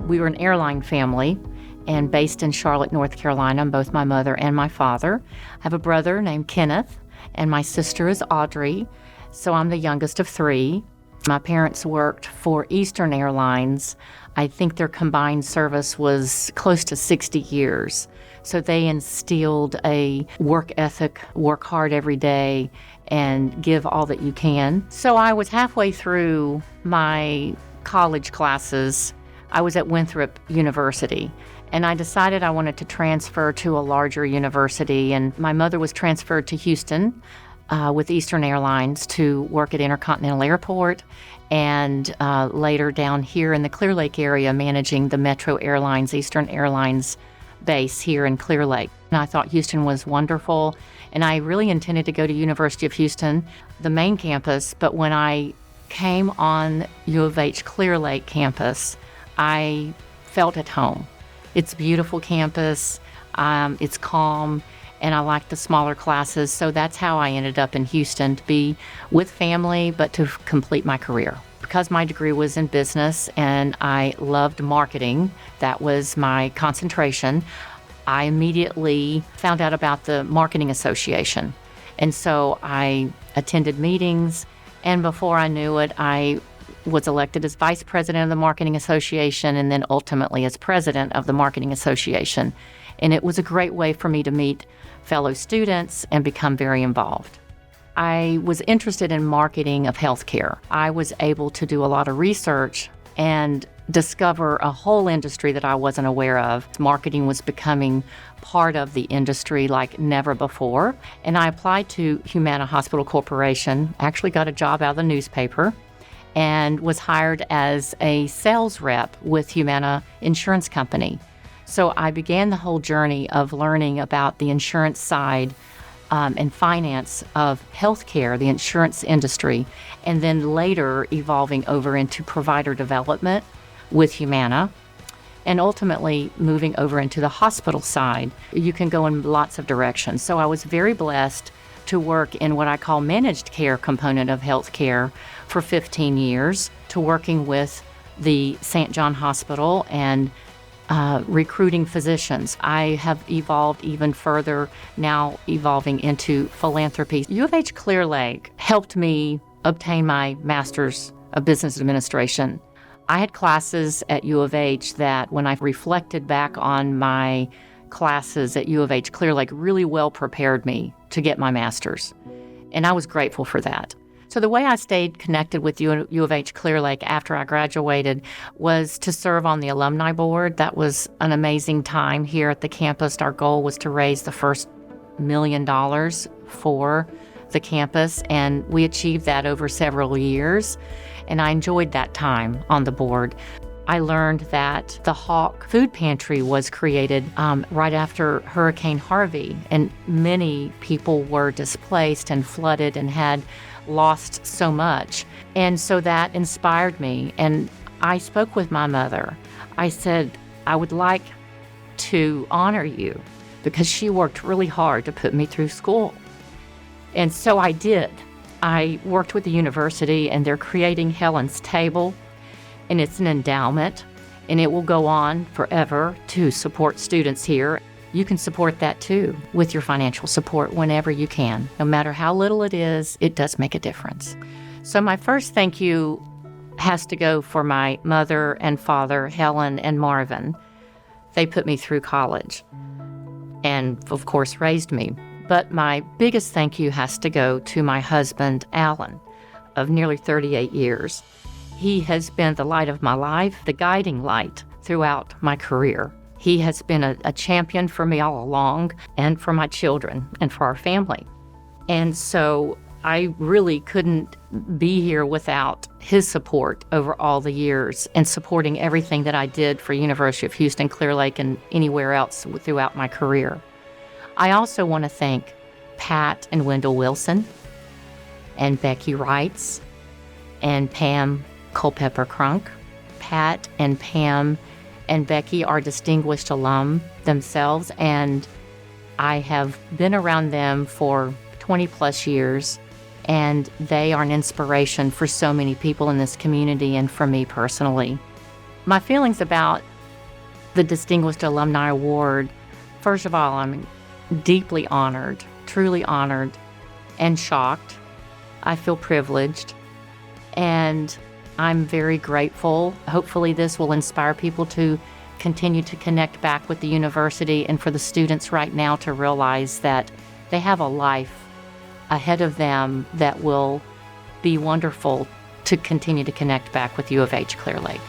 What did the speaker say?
We were an airline family and based in Charlotte, North Carolina, both my mother and my father. I have a brother named Kenneth, and my sister is Audrey, so I'm the youngest of three. My parents worked for Eastern Airlines. I think their combined service was close to 60 years. So they instilled a work ethic, work hard every day, and give all that you can. So I was halfway through my college classes. I was at Winthrop University, and I decided I wanted to transfer to a larger university. And my mother was transferred to Houston with Eastern Airlines to work at Intercontinental Airport, and later down here in the Clear Lake area managing the Metro Airlines, Eastern Airlines base here in Clear Lake. And I thought Houston was wonderful, and I really intended to go to University of Houston, the main campus, but when I came on U of H Clear Lake campus, I felt at home. It's a beautiful campus, it's calm, and I like the smaller classes, so that's how I ended up in Houston, to be with family, but to complete my career. Because my degree was in business and I loved marketing, that was my concentration, I immediately found out about the Marketing Association. And so I attended meetings, and before I knew it, I was elected as vice president of the Marketing Association and then ultimately as president of the Marketing Association. And it was a great way for me to meet fellow students and become very involved. I was interested in marketing of healthcare. I was able to do a lot of research and discover a whole industry that I wasn't aware of. Marketing was becoming part of the industry like never before. And I applied to Humana Hospital Corporation, actually got a job out of the newspaper, and was hired as a sales rep with Humana Insurance Company. So I began the whole journey of learning about the insurance side and finance of healthcare, the insurance industry, and then later evolving over into provider development with Humana, and ultimately moving over into the hospital side. You can go in lots of directions. So I was very blessed to work in what I call managed care component of healthcare for 15 years, to working with the St. John Hospital and recruiting physicians. I have evolved even further, now evolving into philanthropy. U of H Clear Lake helped me obtain my Master's of Business Administration. I had classes at U of H that, when I reflected back on my classes at U of H Clear Lake, really well prepared me to get my Master's. And I was grateful for that. So the way I stayed connected with U of H Clear Lake after I graduated was to serve on the Alumni board. That was an amazing time here at the campus. Our goal was to raise the first $1 million for the campus, and we achieved that over several years, and I enjoyed that time on the board. I learned that the Hawk Food Pantry was created right after Hurricane Harvey, and many people were displaced and flooded and had lost so much. And so that inspired me. And I spoke with my mother. I said, I would like to honor you, because she worked really hard to put me through school. And so I did. I worked with the university, and they're creating Helen's Table, and it's an endowment, and it will go on forever to support students here. You can support that too with your financial support whenever you can. No matter how little it is, it does make a difference. So my first thank you has to go for my mother and father, Helen and Marvin. They put me through college and, of course, raised me. But my biggest thank you has to go to my husband, Alan, of nearly 38 years. He has been the light of my life, the guiding light throughout my career. He has been a champion for me all along, and for my children and for our family. And so I really couldn't be here without his support over all the years, and supporting everything that I did for University of Houston, Clear Lake, and anywhere else throughout my career. I also want to thank Pat and Wendell Wilson, and Becky Wrights, and Pam Culpepper Crunk. Pat and Pam and Becky are distinguished alum themselves, and I have been around them for 20 plus years, and they are an inspiration for so many people in this community and for me personally. My feelings about the Distinguished Alumni Award, first of all, I'm deeply honored, truly honored, and shocked. I feel privileged, and I'm very grateful. Hopefully this will inspire people to continue to connect back with the university, and for the students right now to realize that they have a life ahead of them that will be wonderful to continue to connect back with U of H Clear Lake.